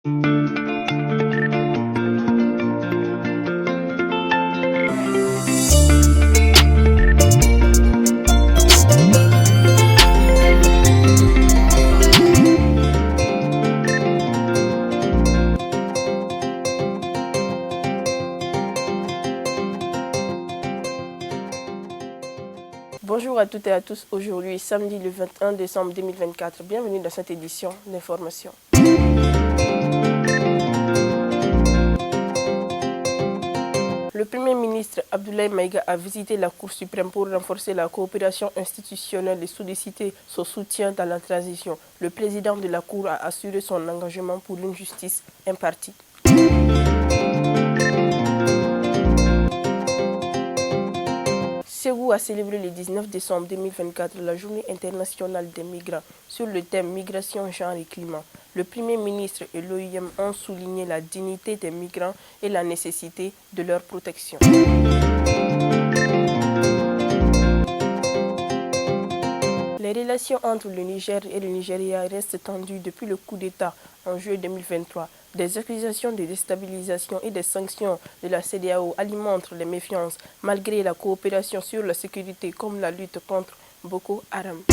Bonjour à toutes et à tous, aujourd'hui samedi le 21 décembre 2024, bienvenue dans cette édition d'information. Le Premier ministre Abdoulaye Maïga a visité la Cour suprême pour renforcer la coopération institutionnelle et solliciter son soutien dans la transition. Le président de la Cour a assuré son engagement pour une justice impartie. Ségou a célébré le 19 décembre 2024 la journée internationale des migrants sur le thème Migration, genre et climat. Le Premier ministre et l'OIM ont souligné la dignité des migrants et la nécessité de leur protection. Les relations entre le Niger et le Nigeria restent tendues depuis le coup d'État en juillet 2023. Des accusations de déstabilisation et des sanctions de la CEDEAO alimentent les méfiances malgré la coopération sur la sécurité comme la lutte contre Boko Haram.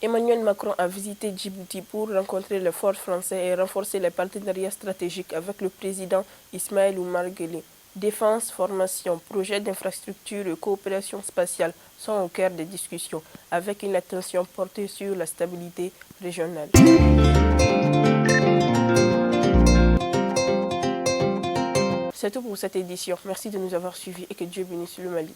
Emmanuel Macron a visité Djibouti pour rencontrer les forces françaises et renforcer les partenariats stratégiques avec le président Ismaël Oumar Guelleh. Défense, formation, projets d'infrastructure et coopération spatiale sont au cœur des discussions, avec une attention portée sur la stabilité régionale. C'est tout pour cette édition. Merci de nous avoir suivis et que Dieu bénisse le Mali.